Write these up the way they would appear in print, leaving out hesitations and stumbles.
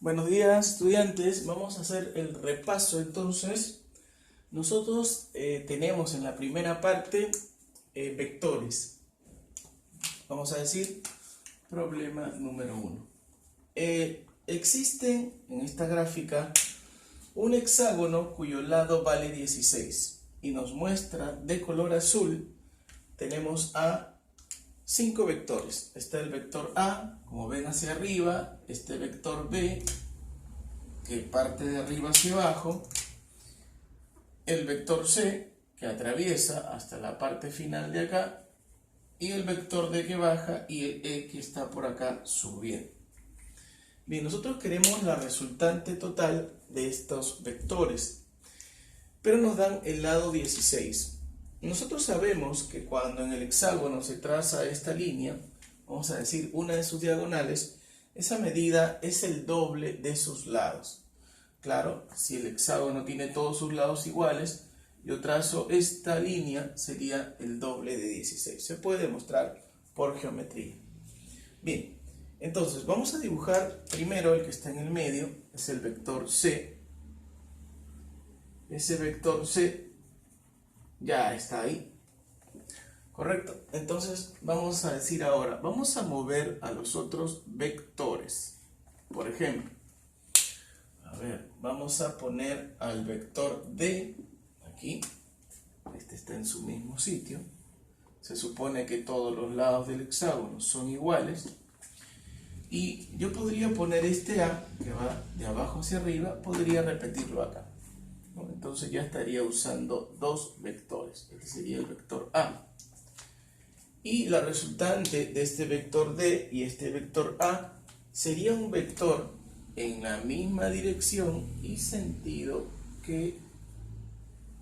Buenos días, estudiantes. Vamos a hacer el repaso. Entonces, nosotros tenemos en la primera parte vectores. Vamos a decir problema número 1. Existe en esta gráfica un hexágono cuyo lado vale 16 y nos muestra de color azul. Tenemos a 5 vectores. Está el vector A, como ven hacia arriba, este vector B, que parte de arriba hacia abajo, el vector C, que atraviesa hasta la parte final de acá, y el vector D que baja, y el E que está por acá subiendo. Bien, nosotros queremos la resultante total de estos vectores, pero nos dan el lado 16. Nosotros sabemos que cuando en el hexágono se traza esta línea, vamos a decir una de sus diagonales, esa medida es el doble de sus lados. Claro, si el hexágono tiene todos sus lados iguales, yo trazo esta línea, sería el doble de 16. Se puede demostrar por geometría. Bien, entonces vamos a dibujar primero el que está en el medio, es el vector C. Ese vector C ya está ahí, correcto. Entonces vamos a decir ahora, vamos a mover a los otros vectores. Por ejemplo, a ver, vamos a poner al vector D aquí. Este está en su mismo sitio. Se supone que todos los lados del hexágono son iguales. Y yo podría poner este A, que va de abajo hacia arriba, podría repetirlo acá. Entonces ya estaría usando dos vectores. Este sería el vector A. Y la resultante de este vector D y este vector A sería un vector en la misma dirección y sentido que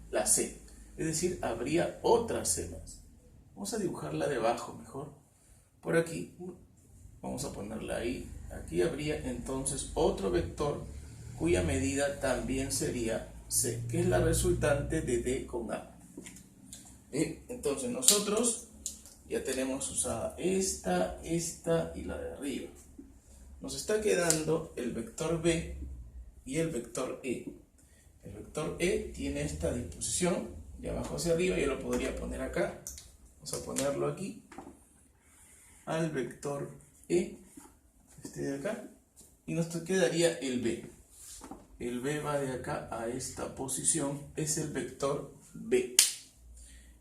la C. Es decir, habría otra C más. Vamos a dibujarla debajo mejor. Por aquí. Vamos a ponerla ahí. Aquí habría entonces otro vector cuya medida también sería C, que es la resultante de D con A. Entonces nosotros ya tenemos usada esta y la de arriba. Nos está quedando el vector B y el vector E. El vector E tiene esta disposición de abajo hacia arriba. Yo lo podría poner acá. Vamos a ponerlo aquí. Al vector E, este de acá. Y nos quedaría el B. El B va de acá a esta posición, es el vector B.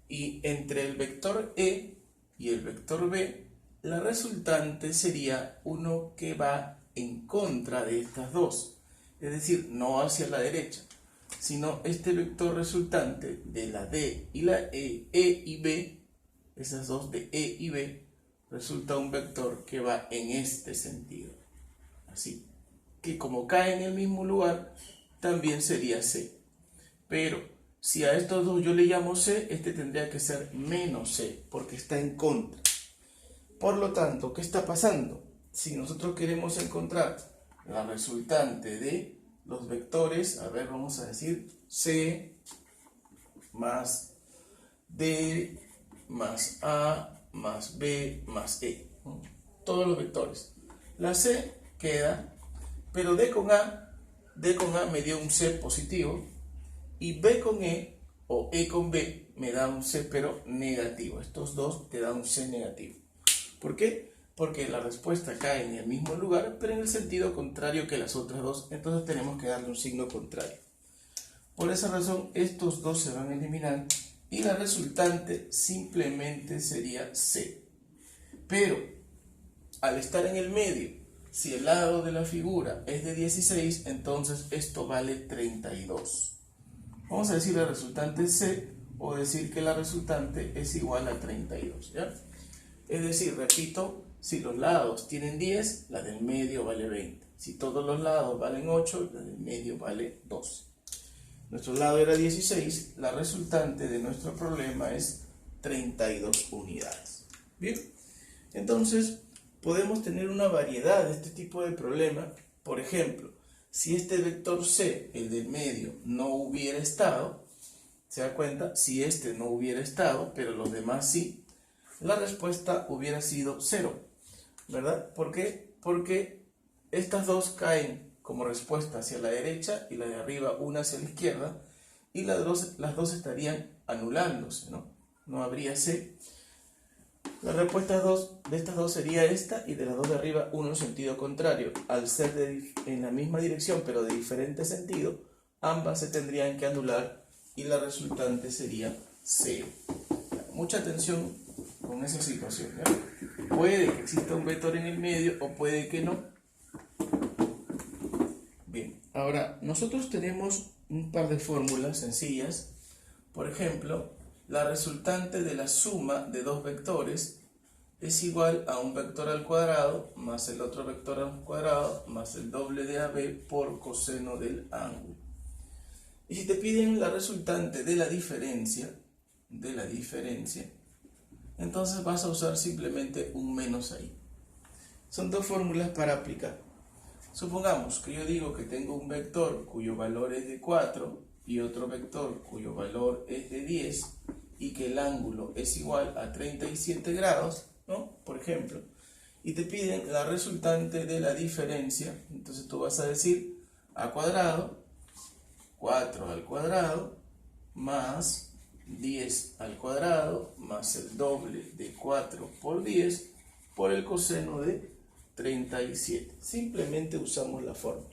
Y entre el vector E y el vector B, la resultante sería uno que va en contra de estas dos. Es decir, no hacia la derecha, sino este vector resultante de la D y la E y B, esas dos de E y B, resulta un vector que va en este sentido. Así que como cae en el mismo lugar, también sería C. Pero si a estos dos yo le llamo C, este tendría que ser menos C, porque está en contra. Por lo tanto, ¿qué está pasando? Si nosotros queremos encontrar la resultante de los vectores, a ver, vamos a decir C más D más A más B más E. Todos los vectores. La C queda, pero D con A me dio un C positivo y B con E o E con B me da un C pero negativo. Estos dos te dan un C negativo. ¿Por qué? Porque la respuesta cae en el mismo lugar pero en el sentido contrario que las otras dos, entonces tenemos que darle un signo contrario. Por esa razón estos dos se van a eliminar y la resultante simplemente sería C. Pero al estar en el medio, si el lado de la figura es de 16, entonces esto vale 32. Vamos a decir la resultante C o decir que la resultante es igual a 32, ¿ya? Es decir, repito, si los lados tienen 10, la del medio vale 20. Si todos los lados valen 8, la del medio vale 12. Nuestro lado era 16, la resultante de nuestro problema es 32 unidades. Bien, entonces podemos tener una variedad de este tipo de problema. Por ejemplo, si este vector C, el del medio, no hubiera estado, ¿se da cuenta? Si este no hubiera estado, pero los demás sí, la respuesta hubiera sido 0, ¿verdad? ¿Por qué? Porque estas dos caen como respuesta hacia la derecha y la de arriba una hacia la izquierda, y las dos estarían anulándose, ¿no? No habría C. La respuesta de estas dos sería esta, y de las dos de arriba uno en sentido contrario. Al ser en la misma dirección pero de diferente sentido, ambas se tendrían que anular y la resultante sería 0. Mucha atención con esa situación, ¿ya? Puede que exista un vector en el medio o puede que no. Bien, ahora nosotros tenemos un par de fórmulas sencillas. Por ejemplo, la resultante de la suma de dos vectores es igual a un vector al cuadrado más el otro vector al cuadrado más el doble de AB por coseno del ángulo. Y si te piden la resultante de la diferencia, entonces vas a usar simplemente un menos ahí. Son dos fórmulas para aplicar. Supongamos que yo digo que tengo un vector cuyo valor es de 4 y otro vector cuyo valor es de 10 y que el ángulo es igual a 37 grados, ¿no? Por ejemplo, y te piden la resultante de la diferencia, entonces tú vas a decir a cuadrado, 4 al cuadrado, más 10 al cuadrado, más el doble de 4 por 10, por el coseno de 37. Simplemente usamos la fórmula.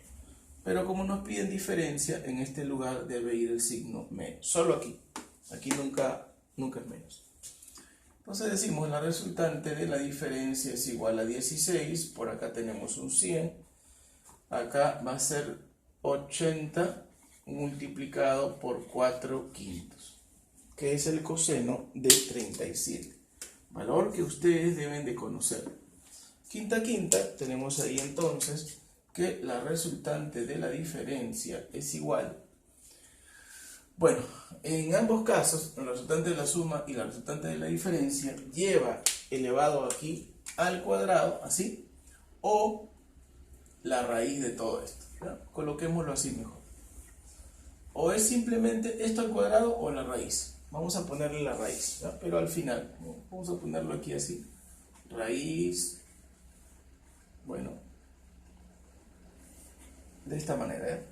Pero como nos piden diferencia, en este lugar debe ir el signo menos. Solo aquí. Aquí nunca es menos. Entonces decimos la resultante de la diferencia es igual a 16. Por acá tenemos un 100. Acá va a ser 80 multiplicado por 4/5, que es el coseno de 37. Valor que ustedes deben de conocer. Quinta, tenemos ahí entonces que la resultante de la diferencia es igual. Bueno, en ambos casos, la resultante de la suma y la resultante de la diferencia lleva elevado aquí al cuadrado, así, o la raíz de todo esto, ¿ya? Coloquémoslo así mejor. O es simplemente esto al cuadrado o la raíz. Vamos a ponerle la raíz, ¿ya? Pero al final, vamos a ponerlo aquí así. Raíz, bueno, de esta manera, ¿ya?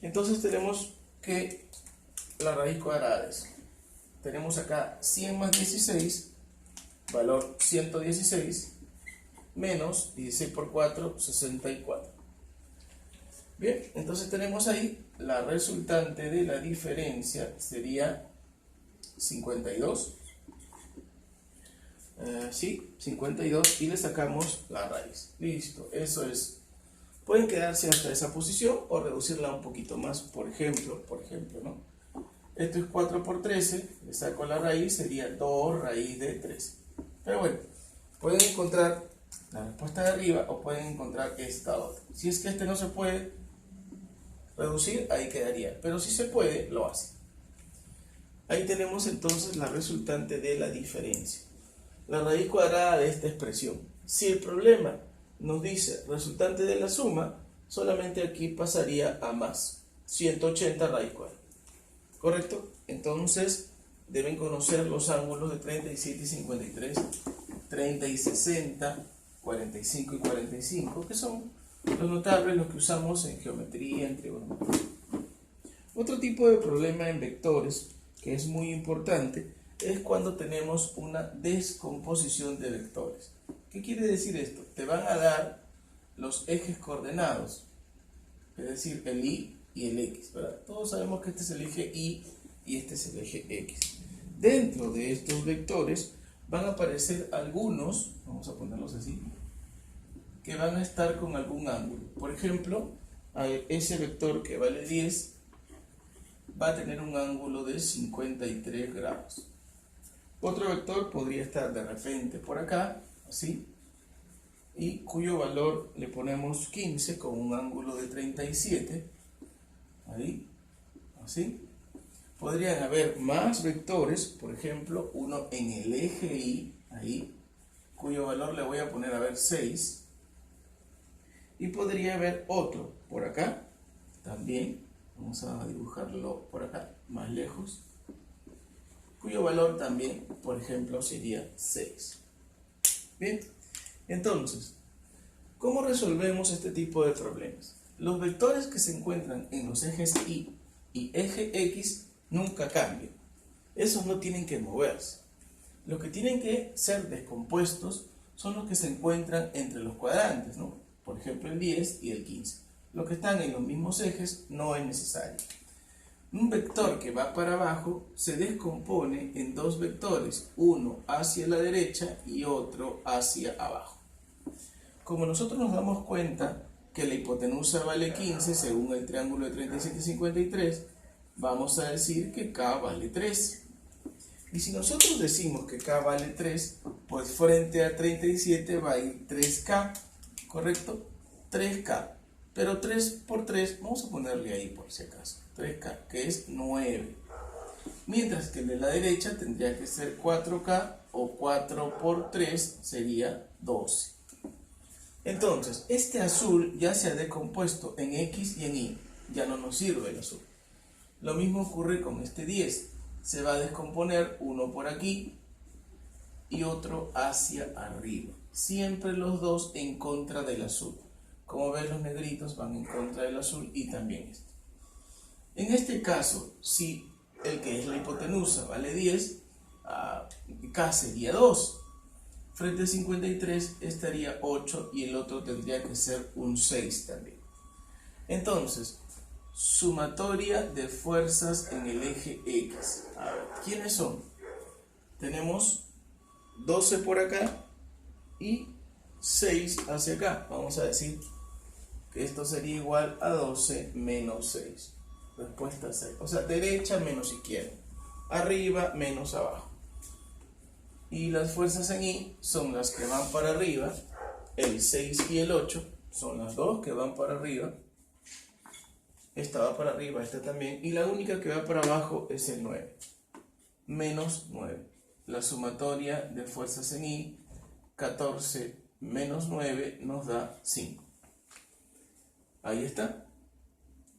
Entonces tenemos que la raíz cuadrada es, tenemos acá 100 más 16, valor 116, menos 16 por 4, 64. Bien, entonces tenemos ahí la resultante de la diferencia sería 52. Sí, 52, y le sacamos la raíz. Listo, eso es. Pueden quedarse hasta esa posición o reducirla un poquito más. Por ejemplo, ¿no? Esto es 4 por 13, le saco la raíz, sería 2 raíz de 13. Pero bueno, pueden encontrar la respuesta de arriba o pueden encontrar esta otra. Si es que este no se puede reducir, ahí quedaría. Pero si se puede, lo hace. Ahí tenemos entonces la resultante de la diferencia. La raíz cuadrada de esta expresión. Si el problema nos dice resultante de la suma, solamente aquí pasaría a más 180 raíz cuadrada. ¿Correcto? Entonces deben conocer los ángulos de 37 y 53, 30 y 60, 45 y 45, que son los notables, los que usamos en geometría, en trigonometría. Otro tipo de problema en vectores, que es muy importante, es cuando tenemos una descomposición de vectores. ¿Qué quiere decir esto? Te van a dar los ejes coordenados, es decir, el Y y el X, ¿verdad? Todos sabemos que este es el eje Y y este es el eje X. Dentro de estos vectores van a aparecer algunos, vamos a ponerlos así, que van a estar con algún ángulo. Por ejemplo, ese vector que vale 10 va a tener un ángulo de 53 grados. Otro vector podría estar de repente por acá, así, y cuyo valor le ponemos 15 con un ángulo de 37, ahí, así. Podrían haber más vectores, por ejemplo, uno en el eje Y, ahí, cuyo valor le voy a poner a ver 6, y podría haber otro por acá, también, vamos a dibujarlo por acá, más lejos, cuyo valor también, por ejemplo, sería 6. Bien, entonces, ¿cómo resolvemos este tipo de problemas? los vectores que se encuentran en los ejes Y y eje X nunca cambian. Esos no tienen que moverse. Los que tienen que ser descompuestos son los que se encuentran entre los cuadrantes, ¿no? Por ejemplo, el 10 y el 15. Los que están en los mismos ejes no es necesario. Un vector que va para abajo se descompone en dos vectores, uno hacia la derecha y otro hacia abajo. Como nosotros nos damos cuenta que la hipotenusa vale 15 según el triángulo de 37 y 53, vamos a decir que K vale 3. Y si nosotros decimos que K vale 3, pues frente a 37 va a ir 3K, ¿correcto? 3K. Pero 3 por 3, vamos a ponerle ahí por si acaso, 3K, que es 9. Mientras que el de la derecha tendría que ser 4K, o 4 por 3 sería 12. Entonces, este azul ya se ha descompuesto en X y en Y, ya no nos sirve el azul. Lo mismo ocurre con este 10, se va a descomponer uno por aquí y otro hacia arriba. Siempre los dos en contra del azul. Como ven, los negritos van en contra del azul y también este. En este caso, si el que es la hipotenusa vale 10, K sería 2. Frente a 53 estaría 8 y el otro tendría que ser un 6 también. Entonces, sumatoria de fuerzas en el eje X. A ver, ¿quiénes son? Tenemos 12 por acá y 6 hacia acá. Vamos a decir que esto sería igual a 12 menos 6. Respuesta 6. O sea, derecha menos izquierda. Arriba menos abajo. Y las fuerzas en Y son las que van para arriba. El 6 y el 8 son las dos que van para arriba. Esta va para arriba, esta también. Y la única que va para abajo es el 9. Menos 9. La sumatoria de fuerzas en Y, 14 menos 9 nos da 5. Ahí está.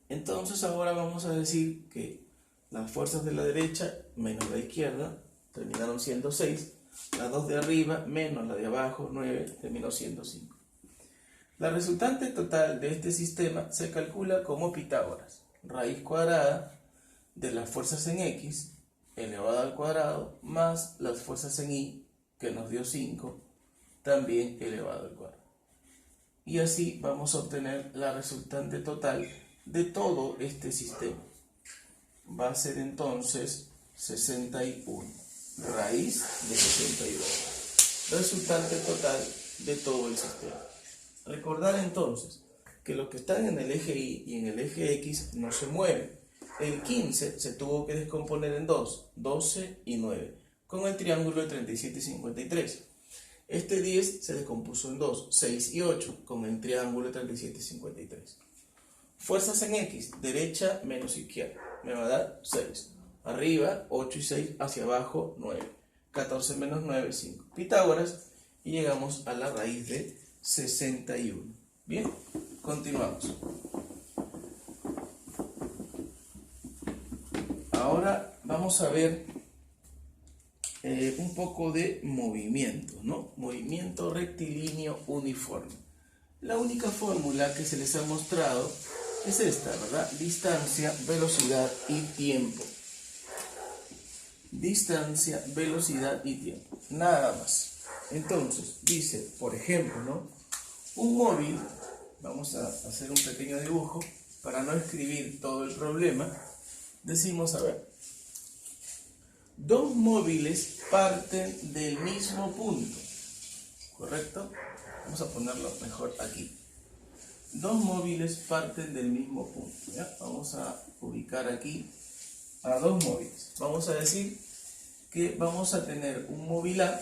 Entonces ahora vamos a decir que las fuerzas de la derecha menos la izquierda terminaron siendo 6. Las dos de arriba menos la de abajo, 9, terminó siendo 5. La resultante total de este sistema se calcula como Pitágoras. Raíz cuadrada de las fuerzas en X elevada al cuadrado más las fuerzas en Y, que nos dio 5, también elevado al cuadrado. Y así vamos a obtener la resultante total de todo este sistema. Va a ser entonces 61. Raíz de 62. Resultante total de todo el sistema. Recordar entonces que los que están en el eje Y y en el eje X no se mueven. El 15 se tuvo que descomponer en dos, 12 y 9, con el triángulo de 37 y 53. Este 10 se descompuso en 2, 6 y 8, con el triángulo de 37 y 53. Fuerzas en X, derecha menos izquierda, me va a dar 6. Arriba, 8 y 6, hacia abajo, 9. 14 menos 9, 5. Pitágoras, y llegamos a la raíz de 61. Bien, continuamos. Ahora vamos a ver un poco de movimiento, ¿no? Movimiento rectilíneo uniforme. La única fórmula que se les ha mostrado es esta, ¿verdad? Distancia, velocidad y tiempo. Distancia, velocidad y tiempo. Nada más. Entonces, dice, por ejemplo, ¿no? Un móvil, vamos a hacer un pequeño dibujo para no escribir todo el problema. Decimos, a ver, dos móviles parten del mismo punto, ¿correcto? Vamos a ponerlo mejor aquí. Dos móviles parten del mismo punto, ¿ya? Vamos a ubicar aquí a dos móviles. Vamos a decir que vamos a tener un móvil A,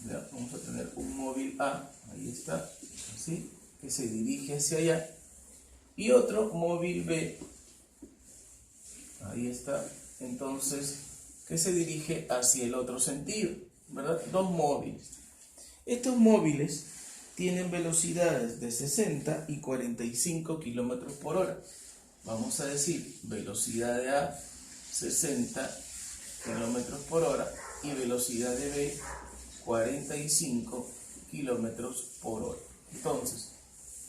¿ya? Vamos a tener un móvil A, ahí está, así, que se dirige hacia allá, y otro móvil B, ahí está, entonces, que se dirige hacia el otro sentido, ¿verdad? Dos móviles. Estos móviles tienen velocidades de 60 y 45 kilómetros por hora. Vamos a decir, velocidad de A, 60 kilómetros por hora, y velocidad de B, 45 kilómetros por hora. Entonces,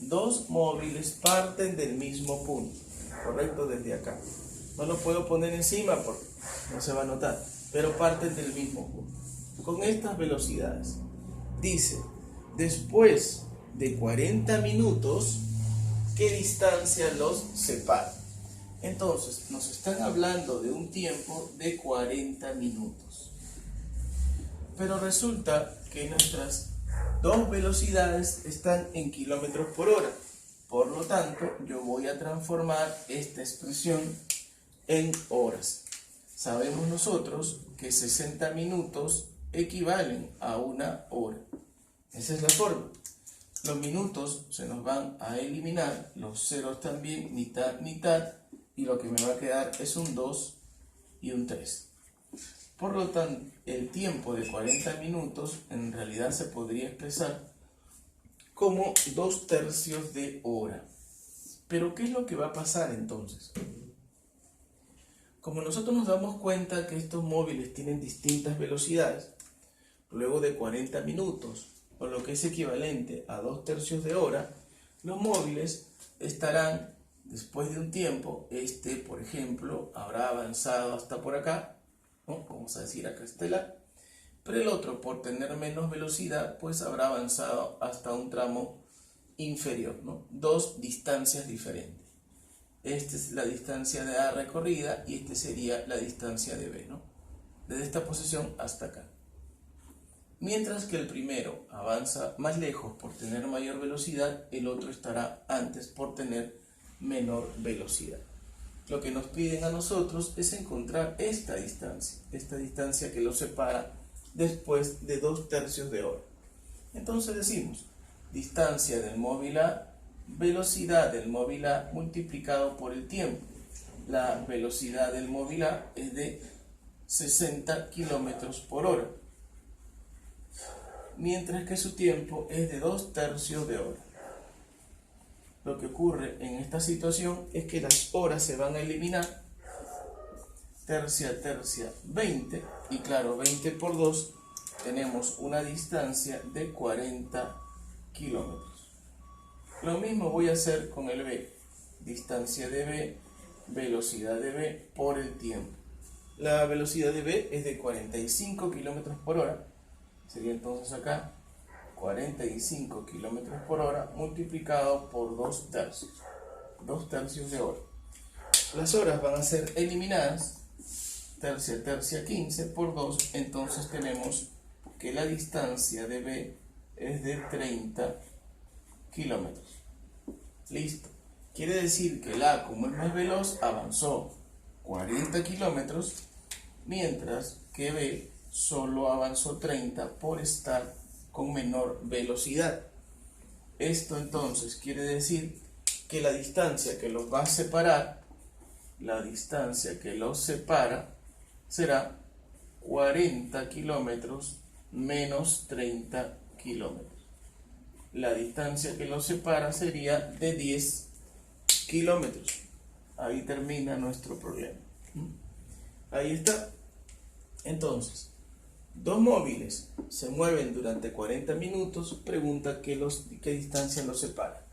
dos móviles parten del mismo punto, correcto, desde acá. No lo puedo poner encima porque no se va a notar, pero parten del mismo punto. Con estas velocidades. Dice, después de 40 minutos, ¿qué distancia los separa? Entonces, nos están hablando de un tiempo de 40 minutos. Pero resulta que nuestras dos velocidades están en kilómetros por hora. Por lo tanto, yo voy a transformar esta expresión en horas. Sabemos nosotros que 60 minutos equivalen a una hora. Esa es la forma. Los minutos se nos van a eliminar, los ceros también, mitad, mitad, y lo que me va a quedar es un 2 y un 3. Por lo tanto, el tiempo de 40 minutos en realidad se podría expresar como 2/3 de hora. Pero ¿qué es lo que va a pasar entonces? Como nosotros nos damos cuenta que estos móviles tienen distintas velocidades, luego de 40 minutos, o lo que es equivalente a 2/3 de hora, los móviles estarán, después de un tiempo, por ejemplo, habrá avanzado hasta por acá, ¿no? Vamos a decir acá está el A, pero el otro, por tener menos velocidad, pues habrá avanzado hasta un tramo inferior, ¿no? Dos distancias diferentes. Esta es la distancia de A recorrida y esta sería la distancia de B, ¿no? Desde esta posición hasta acá. Mientras que el primero avanza más lejos por tener mayor velocidad, el otro estará antes por tener menor velocidad. Lo que nos piden a nosotros es encontrar esta distancia que los separa después de 2/3 de hora. Entonces decimos, distancia del móvil A, velocidad del móvil A multiplicado por el tiempo. La velocidad del móvil A es de 60 kilómetros por hora, mientras que su tiempo es de 2/3 de hora. Lo que ocurre en esta situación es que las horas se van a eliminar, tercia, 20, y claro, 20 por 2, tenemos una distancia de 40 kilómetros. Lo mismo voy a hacer con el B, distancia de B, velocidad de B por el tiempo. La velocidad de B es de 45 kilómetros por hora, sería entonces acá 45 kilómetros por hora multiplicado por 2/3, 2/3 de hora. Las horas van a ser eliminadas, tercia, 15 por 2, entonces tenemos que la distancia de B es de 30 kilómetros. Listo. Quiere decir que el A, como es más veloz, avanzó 40 kilómetros, mientras que B solo avanzó 30 por estar con menor velocidad. Esto entonces quiere decir que la distancia que los va a separar, será 40 kilómetros menos 30 kilómetros. La distancia que los separa sería de 10 kilómetros. Ahí termina nuestro problema. Ahí está. Entonces, dos móviles se mueven durante 40 minutos, pregunta qué distancia los separa.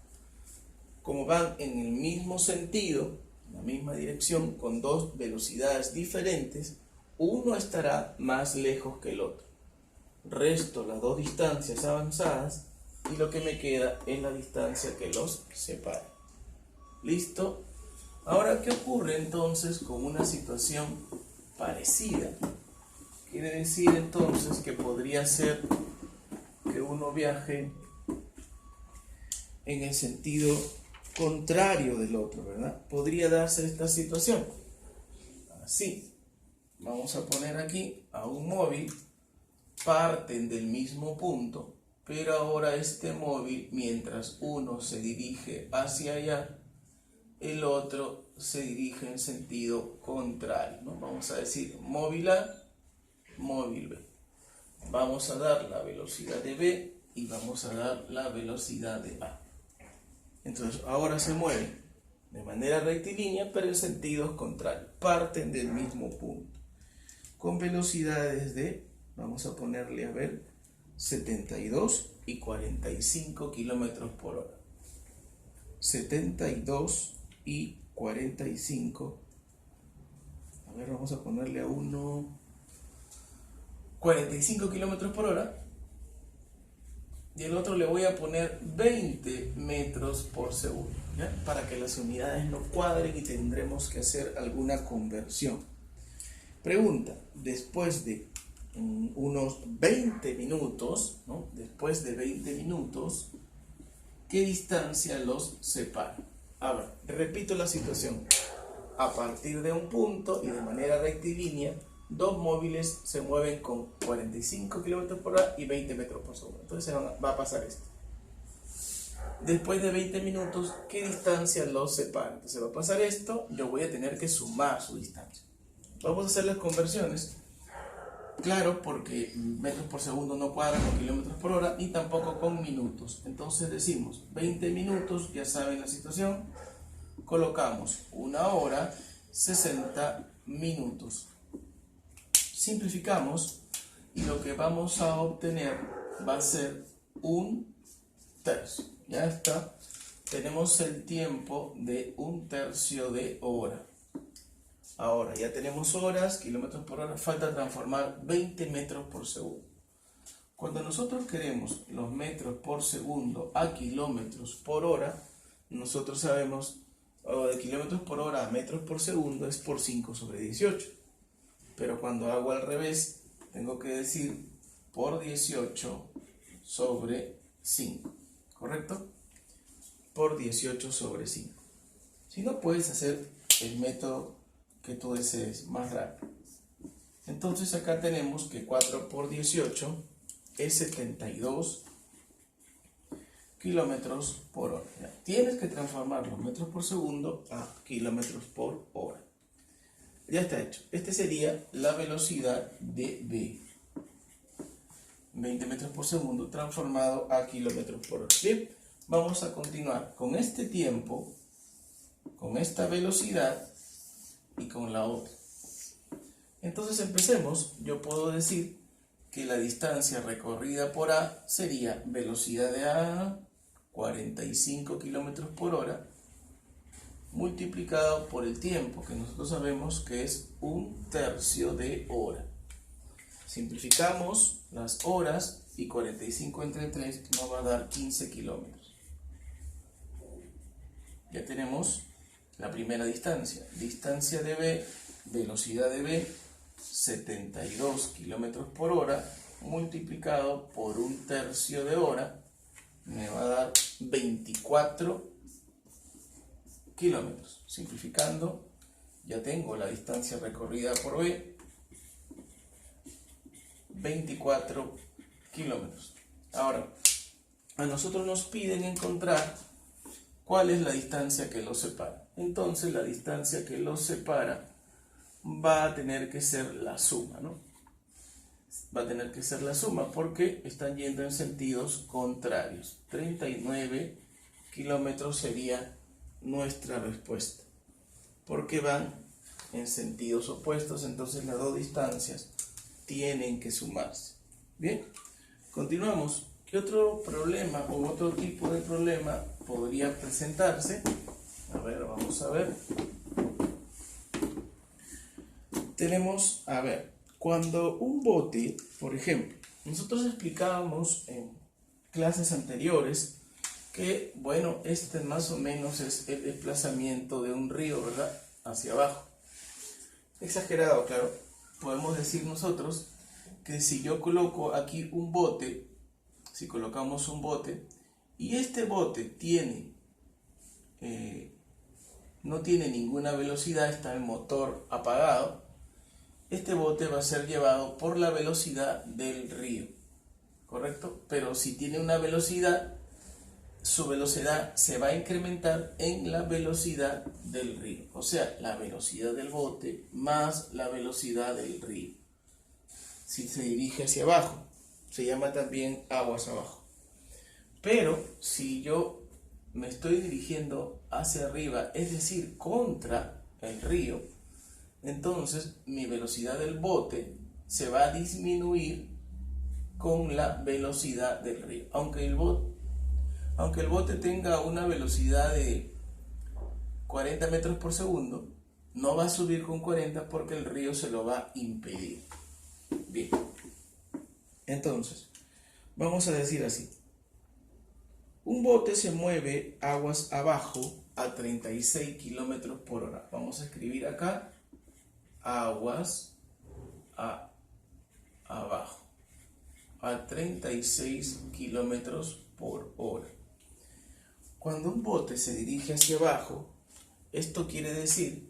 Como van en el mismo sentido, en la misma dirección, con dos velocidades diferentes, uno estará más lejos que el otro. Resto las dos distancias avanzadas y lo que me queda es la distancia que los separa. ¿Listo? Ahora, ¿qué ocurre entonces con una situación parecida? Quiere decir entonces que podría ser que uno viaje en el sentido contrario del otro, ¿verdad? Podría darse esta situación. Así, vamos a poner aquí a un móvil, parten del mismo punto, pero ahora este móvil, mientras uno se dirige hacia allá, el otro se dirige en sentido contrario, ¿no? Vamos a decir móvil A, móvil B. Vamos a dar la velocidad de B y vamos a dar la velocidad de A. Entonces ahora se mueven de manera rectilínea, pero en sentidos contrarios. Parten del mismo punto. Con velocidades de, vamos a ponerle a ver, 72 y 45 kilómetros por hora. 72 y 45. A ver, vamos a ponerle a uno 45 kilómetros por hora. Y el otro le voy a poner 20 metros por segundo, ¿ya? Para que las unidades no cuadren y tendremos que hacer alguna conversión. Pregunta, después de unos 20 minutos, ¿no? Después de 20 minutos, ¿qué distancia los separa? A ver, repito la situación. A partir de un punto y de manera rectilínea, dos móviles se mueven con 45 km por hora y 20 metros por segundo. Entonces va a pasar esto. Después de 20 minutos, ¿qué distancia los separa? Entonces va a pasar esto, yo voy a tener que sumar su distancia. Vamos a hacer las conversiones. Claro, porque metros por segundo no cuadra con kilómetros por hora ni tampoco con minutos. Entonces decimos 20 minutos, ya saben la situación. Colocamos 1 hora, 60 minutos. Simplificamos y lo que vamos a obtener va a ser 1/3. Ya está. Tenemos el tiempo de 1/3 de hora. Ahora ya tenemos horas, kilómetros por hora, falta transformar 20 metros por segundo. Cuando nosotros queremos los metros por segundo a kilómetros por hora, nosotros sabemos, de kilómetros por hora a metros por segundo es por 5/18. Pero cuando hago al revés, tengo que decir por 18/5, ¿correcto? Por 18/5. Si no, puedes hacer el método que tú desees más rápido. Entonces acá tenemos que 4 por 18 es 72 kilómetros por hora. Ya, tienes que transformar los metros por segundo a kilómetros por hora. Ya está hecho. Este sería la velocidad de V. 20 metros por segundo transformado a kilómetros por hora. Bien, vamos a continuar con este tiempo, con esta velocidad y con la otra. Entonces empecemos. Yo puedo decir que la distancia recorrida por A sería velocidad de A, 45 kilómetros por hora, multiplicado por el tiempo, que nosotros sabemos que es 1/3 de hora. Simplificamos las horas y 45 entre 3 nos va a dar 15 kilómetros. Ya tenemos la primera distancia. Distancia de B, velocidad de B, 72 kilómetros por hora, multiplicado por 1/3 de hora, me va a dar 24 kilómetros. Simplificando, ya tengo la distancia recorrida por B, 24 kilómetros. Ahora, a nosotros nos piden encontrar cuál es la distancia que los separa. Entonces, la distancia que los separa va a tener que ser la suma, ¿no? Va a tener que ser la suma porque están yendo en sentidos contrarios. 39 kilómetros sería nuestra respuesta, porque van en sentidos opuestos, entonces las dos distancias tienen que sumarse. Bien, continuamos. ¿Qué otro problema o otro tipo de problema podría presentarse? A ver, vamos a ver. Tenemos, a ver, cuando un bote, por ejemplo, nosotros explicábamos en clases anteriores que, bueno, este más o menos es el desplazamiento de un río, ¿verdad? Hacia abajo. Exagerado, claro. Podemos decir nosotros que si yo coloco aquí un bote, si colocamos un bote, y este bote tiene, no tiene ninguna velocidad, está el motor apagado, este bote va a ser llevado por la velocidad del río, ¿correcto? Pero si tiene una velocidad, su velocidad se va a incrementar en la velocidad del río, o sea, la velocidad del bote más la velocidad del río. Si se dirige hacia abajo, se llama también aguas abajo. Pero si yo me estoy dirigiendo hacia arriba, es decir, contra el río, entonces mi velocidad del bote se va a disminuir con la velocidad del río. Aunque el bote aunque el bote tenga una velocidad de 40 metros por segundo, no va a subir con 40 porque el río se lo va a impedir. Bien, entonces, vamos a decir así. Un bote se mueve aguas abajo a 36 kilómetros por hora. Vamos a escribir acá aguas abajo a 36 kilómetros por hora. Cuando un bote se dirige hacia abajo, esto quiere decir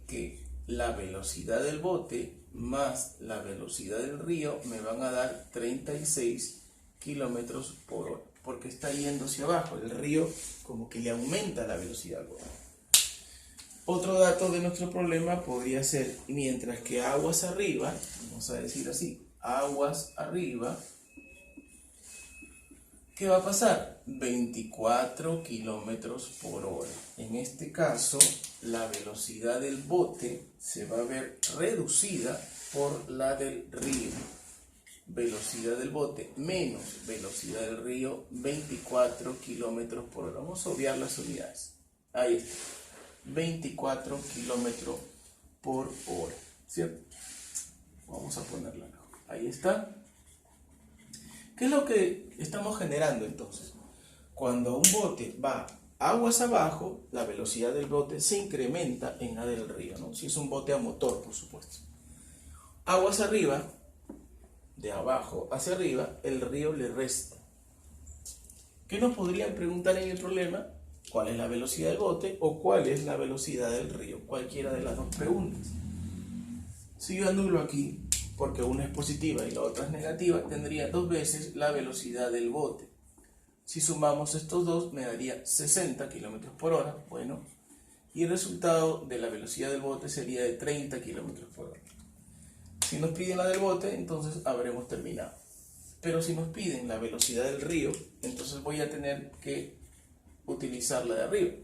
que la velocidad del bote más la velocidad del río me van a dar 36 kilómetros por hora, porque está yendo hacia abajo. El río como que le aumenta la velocidad al bote. Otro dato de nuestro problema podría ser, mientras que aguas arriba, vamos a decir así, aguas arriba, ¿qué va a pasar? 24 kilómetros por hora. En este caso, la velocidad del bote se va a ver reducida por la del río. Velocidad del bote menos velocidad del río, 24 kilómetros por hora. Vamos a obviar las unidades. Ahí está. 24 kilómetros por hora. ¿Cierto? Vamos a ponerla mejor. Ahí está. ¿Qué es lo que estamos generando entonces? Cuando un bote va aguas abajo, la velocidad del bote se incrementa en la del río, ¿no? Si es un bote a motor, por supuesto. Aguas arriba, de abajo hacia arriba, el río le resta. ¿Qué nos podrían preguntar en el problema? ¿Cuál es la velocidad del bote o cuál es la velocidad del río? Cualquiera de las dos preguntas. Si yo anulo aquí, porque una es positiva y la otra es negativa, tendría dos veces la velocidad del bote. Si sumamos estos dos, me daría 60 kilómetros por hora. Bueno, y el resultado de la velocidad del bote sería de 30 kilómetros por hora. Si nos piden la del bote, entonces habremos terminado. Pero si nos piden la velocidad del río, entonces voy a tener que utilizar la de arriba.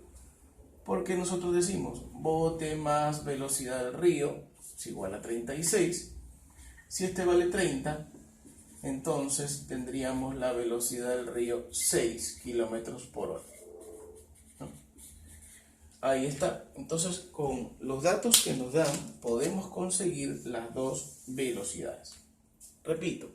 Porque nosotros decimos bote más velocidad del río es igual a 36. Si este vale 30, entonces tendríamos la velocidad del río 6 kilómetros por hora. ¿No? Ahí está. Entonces, con los datos que nos dan, podemos conseguir las dos velocidades. Repito,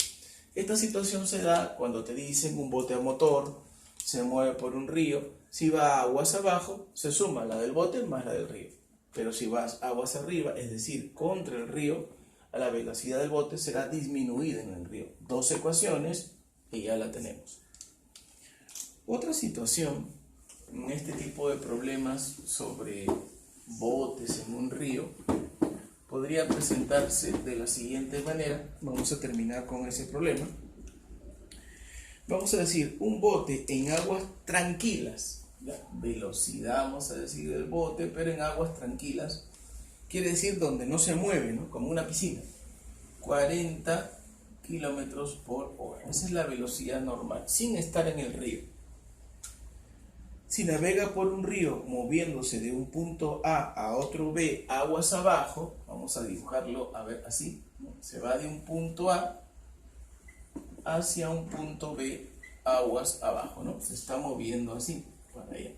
esta situación se da cuando te dicen un bote a motor se mueve por un río. Si va aguas abajo, se suma la del bote más la del río. Pero si vas aguas arriba, es decir, contra el río, la velocidad del bote será disminuida en el río. Dos ecuaciones y ya la tenemos. Otra situación en este tipo de problemas sobre botes en un río podría presentarse de la siguiente manera. Vamos a terminar con ese problema. Vamos a decir un bote en aguas tranquilas. La velocidad, vamos a decir, del bote, pero en aguas tranquilas. Quiere decir donde no se mueve, ¿no? Como una piscina. 40 kilómetros por hora. Esa es la velocidad normal, sin estar en el río. Si navega por un río moviéndose de un punto A a otro B, aguas abajo, vamos a dibujarlo, a ver, así, ¿no? Se va de un punto A hacia un punto B, aguas abajo, ¿no? Se está moviendo así, para allá.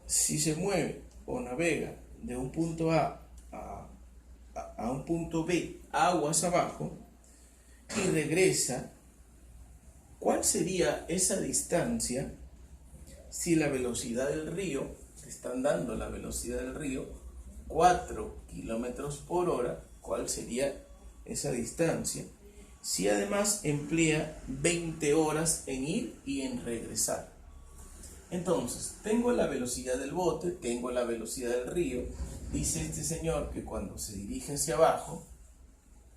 Si se mueve o navega de un punto A a un punto B, aguas abajo, y regresa, ¿cuál sería esa distancia si la velocidad del río, te están dando la velocidad del río, 4 kilómetros por hora, ¿cuál sería esa distancia? Si además emplea 20 horas en ir y en regresar. Entonces, tengo la velocidad del bote, tengo la velocidad del río. Dice este señor que cuando se dirige hacia abajo,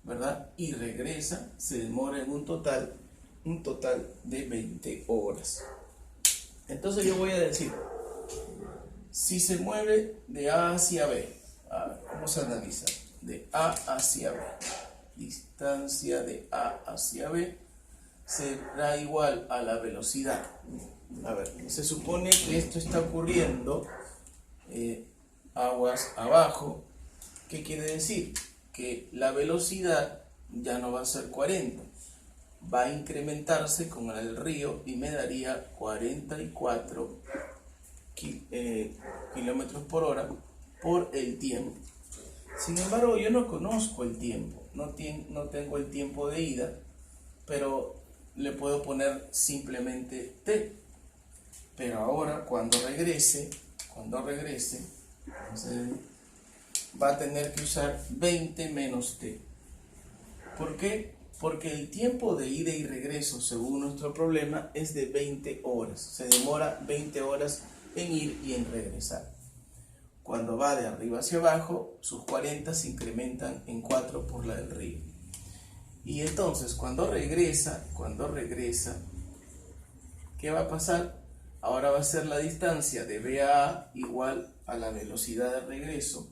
¿verdad? Y regresa, se demora en un total de 20 horas. Entonces yo voy a decir, si se mueve de A hacia B, ¿cómo se analiza? De A hacia B. Distancia de A hacia B será igual a la velocidad. A ver, se supone que esto está ocurriendo aguas abajo. ¿Qué quiere decir? Que la velocidad ya no va a ser 40, va a incrementarse con el río y me daría 44 kilómetros por hora por el tiempo. Sin embargo, yo no conozco el tiempo, no tengo el tiempo de ida, pero le puedo poner simplemente t. Pero ahora cuando regrese, va a tener que usar 20 menos t. ¿Por qué? Porque el tiempo de ida y regreso, según nuestro problema, es de 20 horas. Se demora 20 horas en ir y en regresar. Cuando va de arriba hacia abajo, sus 40 se incrementan en 4 por la del río. Y entonces, cuando regresa, ¿qué va a pasar? Ahora va a ser la distancia de B a A igual a la velocidad de regreso.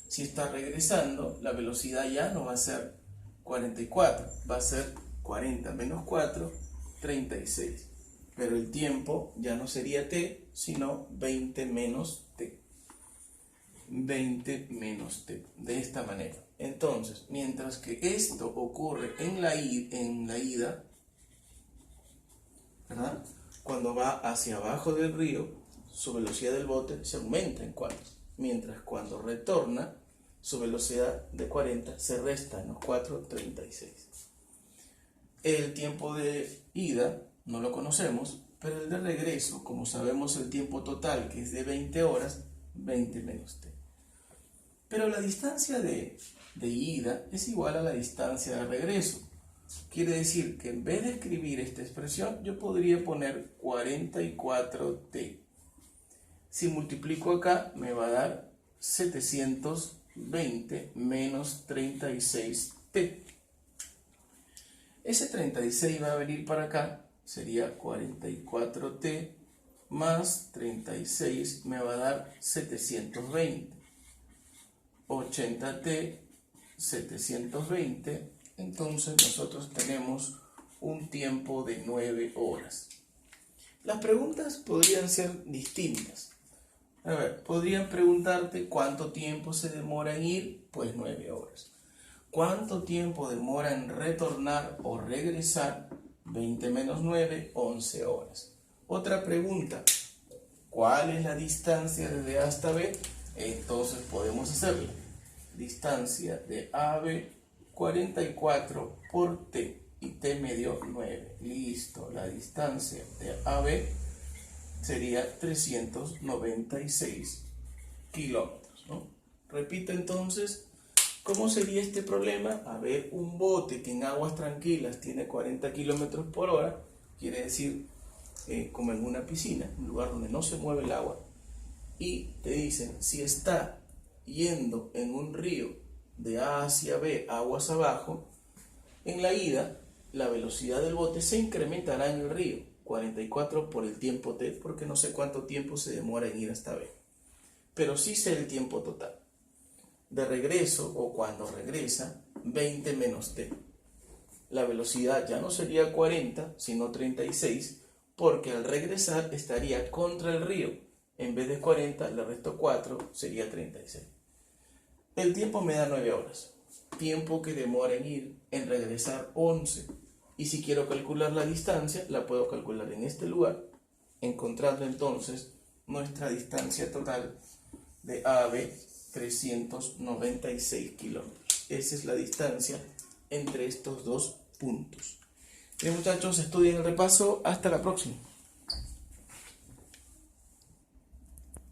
Si está regresando, la velocidad ya no va a ser 44, va a ser 40 menos 4, 36. Pero el tiempo ya no sería t, sino 20 menos t. 20 menos t, de esta manera. Entonces, mientras que esto ocurre en la ida, ¿verdad? Cuando va hacia abajo del río, su velocidad del bote se aumenta en 4. Mientras cuando retorna, su velocidad de 40 se resta en los 4, 36. El tiempo de ida no lo conocemos, pero el de regreso, como sabemos el tiempo total, que es de 20 horas, 20 menos t. Pero la distancia de ida es igual a la distancia de regreso. Quiere decir que en vez de escribir esta expresión, yo podría poner 44t. Si multiplico acá, me va a dar 720 menos 36t. Ese 36 va a venir para acá, sería 44t más 36 me va a dar 720. 80t, 720, entonces nosotros tenemos un tiempo de 9 horas. Las preguntas podrían ser distintas. A ver, podrían preguntarte cuánto tiempo se demora en ir, pues 9 horas. ¿Cuánto tiempo demora en retornar o regresar? 20 menos 9, 11 horas. Otra pregunta, ¿cuál es la distancia desde A hasta B? Entonces podemos hacerla. Distancia de AB 44 por t y t me dio 9. Listo, la distancia de AB sería 396 kilómetros, ¿no? Repito entonces, ¿cómo sería este problema? A ver, un bote que en aguas tranquilas tiene 40 kilómetros por hora, quiere decir como en una piscina, un lugar donde no se mueve el agua, y te dicen, si está yendo en un río de A hacia B, aguas abajo, en la ida, la velocidad del bote se incrementará en el río, 44 por el tiempo t, porque no sé cuánto tiempo se demora en ir hasta B. Pero sí sé el tiempo total. De regreso, o cuando regresa, 20 menos t. La velocidad ya no sería 40, sino 36, porque al regresar estaría contra el río. En vez de 40, le resto 4, sería 36. El tiempo me da 9 horas. Tiempo que demora en ir, en regresar 11. Y si quiero calcular la distancia, la puedo calcular en este lugar, encontrando entonces nuestra distancia total de A a B, 396 kilómetros. Esa es la distancia entre estos dos puntos. Bien, muchachos, estudien el repaso. Hasta la próxima.